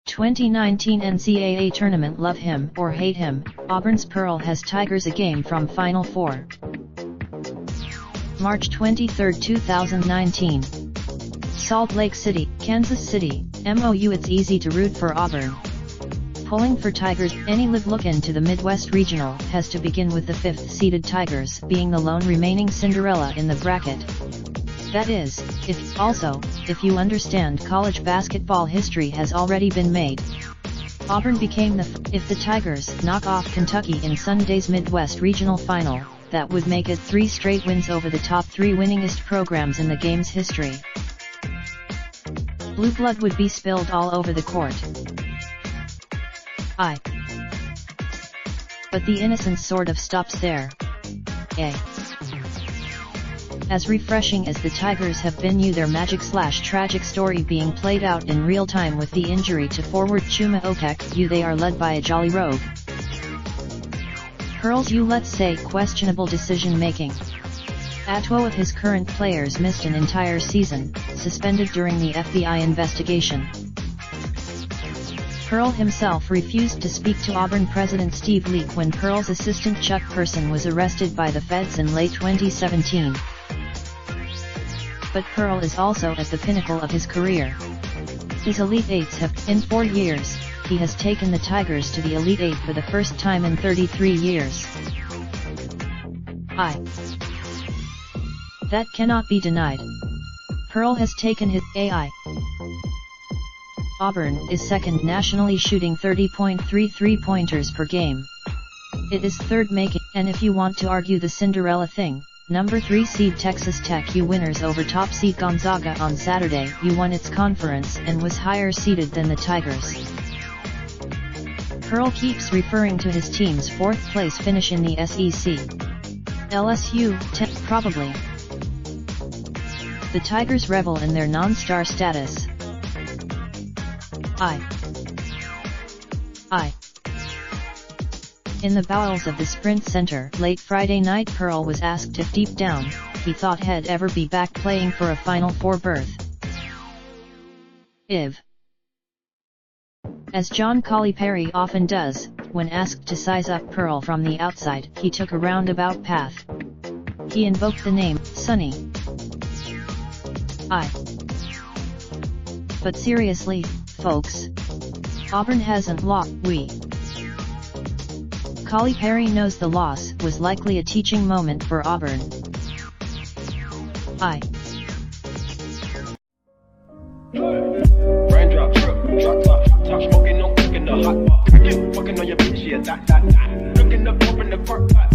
(2019 NCAA Tournament Love him or hate him, Auburns Pearl has Tigers a game from Final Four. March 23, 2019. Salt Lake City, Kansas City, MOU. It's easy to root for Auburn. Pulling for Tigers, any live look into the Midwest Regional has to begin with the 5th-seeded Tigers being the lone remaining Cinderella in the bracket. That is, if you understand college basketball history has already been made. Auburn became if the Tigers knock off Kentucky in Sunday's Midwest Regional Final, that would make it 3 straight wins over the top 3 winningest programs in the game's history. Blue blood would be spilled all over the court. But the innocence sort of stops there. As refreshing as the Tigers have been, their magic/tragic story being played out in real time with the injury to forward Chuma Okeke, they are led by a jolly rogue. Pearl's let's say questionable decision-making. 2 of his current players missed an entire season, suspended during the FBI investigation. Pearl himself refused to speak to Auburn president Steve Leak when Pearl's assistant Chuck Person was arrested by the feds in late 2017. But Pearl is also at the pinnacle of his career. His Elite Eights in 4 years, he has taken the Tigers to the Elite Eight for the first time in 33 years. That cannot be denied. Pearl has taken his Auburn is second nationally, shooting 30.3 3-pointers per game. It is third making, and if you want to argue the Cinderella thing, number 3 seed Texas Tech winners over top seed Gonzaga on Saturday won its conference and was higher seeded than the Tigers. Pearl keeps referring to his team's 4th place finish in the SEC. LSU, probably. The Tigers revel in their non-star status. In the bowels of the Sprint Center late Friday night, Pearl was asked if deep down, he thought he'd ever be back playing for a Final Four berth. As John Calipari often does, when asked to size up Pearl from the outside, he took a roundabout path. He invoked the name, Sonny. But seriously, folks, Auburn hasn't lost. Calipari knows the loss was likely a teaching moment for Auburn. Raindrop, drop top smoking, no cooking the hot pot. Fucking on your bitch, yeah, that. Looking up, open the park, pot.